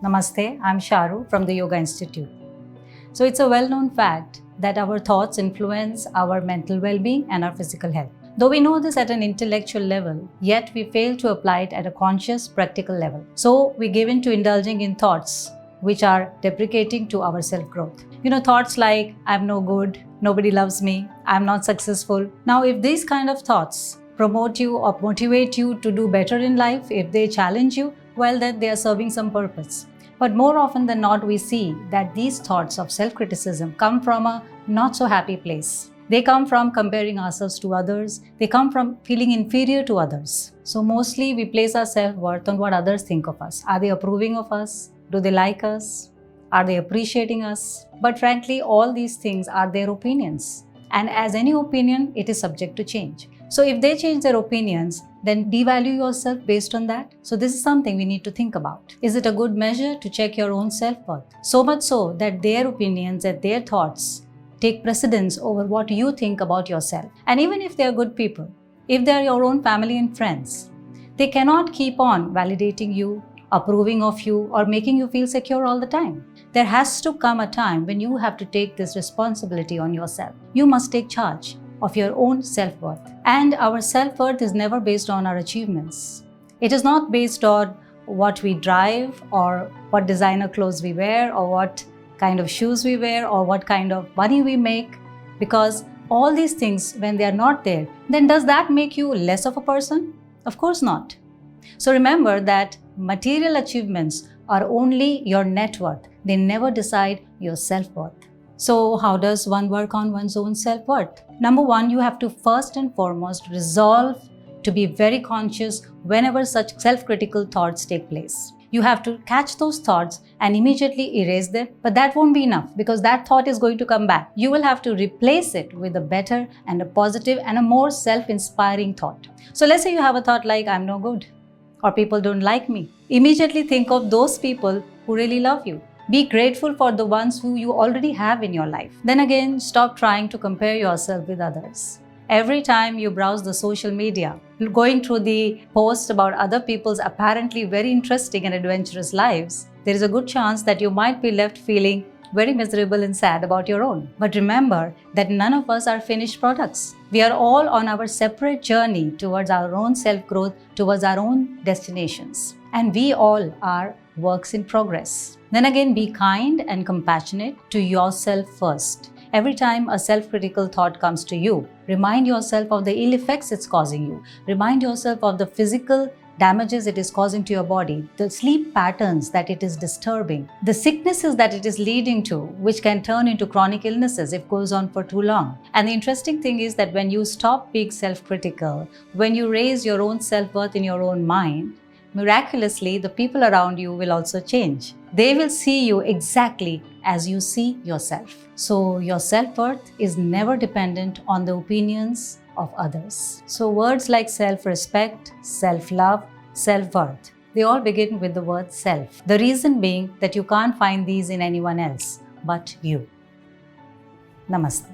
Namaste, I'm Sharu from the Yoga Institute. So it's a well-known fact that our thoughts influence our mental well-being and our physical health. Though we know this at an intellectual level, yet we fail to apply it at a conscious, practical level. So we give in to indulging in thoughts which are deprecating to our self-growth. Thoughts like, I'm no good, nobody loves me, I'm not successful. Now, if these kind of thoughts promote you or motivate you to do better in life, if they challenge you, well, then they are serving some purpose. But more often than not, we see that these thoughts of self-criticism come from a not so happy place. They come from comparing ourselves to others. They come from feeling inferior to others. So mostly we place our self-worth on what others think of us. Are they approving of us? Do they like us? Are they appreciating us? But frankly, all these things are their opinions. And as any opinion, it is subject to change. So if they change their opinions, then devalue yourself based on that. So this is something we need to think about. Is it a good measure to check your own self-worth? So much so that their opinions and their thoughts take precedence over what you think about yourself. And even if they are good people, if they are your own family and friends, they cannot keep on validating you, approving of you, or making you feel secure all the time. There has to come a time when you have to take this responsibility on yourself. You must take charge of your own self-worth. And our self-worth is never based on our achievements. It is not based on what we drive or what designer clothes we wear or what kind of shoes we wear or what kind of money we make. Because all these things, when they are not there, then does that make you less of a person? Of course not. So remember that material achievements are only your net worth. They never decide your self-worth. So how does one work on one's own self-worth? Number one, you have to first and foremost resolve to be very conscious whenever such self-critical thoughts take place. You have to catch those thoughts and immediately erase them, but that won't be enough because that thought is going to come back. You will have to replace it with a better and a positive and a more self-inspiring thought. So let's say you have a thought like, I'm no good, or people don't like me. Immediately think of those people who really love you. Be grateful for the ones who you already have in your life. Then again, stop trying to compare yourself with others. Every time you browse the social media, going through the posts about other people's apparently very interesting and adventurous lives, there is a good chance that you might be left feeling very miserable and sad about your own. But remember that none of us are finished products. We are all on our separate journey towards our own self-growth, towards our own destinations. And we all are works in progress. Then again, be kind and compassionate to yourself first. Every time a self-critical thought comes to you, remind yourself of the ill effects it's causing you. Remind yourself of the physical damages it is causing to your body, the sleep patterns that it is disturbing, the sicknesses that it is leading to, which can turn into chronic illnesses if it goes on for too long. And the interesting thing is that when you stop being self-critical, when you raise your own self-worth in your own mind, miraculously, the people around you will also change. They will see you exactly as you see yourself. So your self-worth is never dependent on the opinions of others. So words like self-respect, self-love, self-worth, they all begin with the word self. The reason being that you can't find these in anyone else but you. Namaste.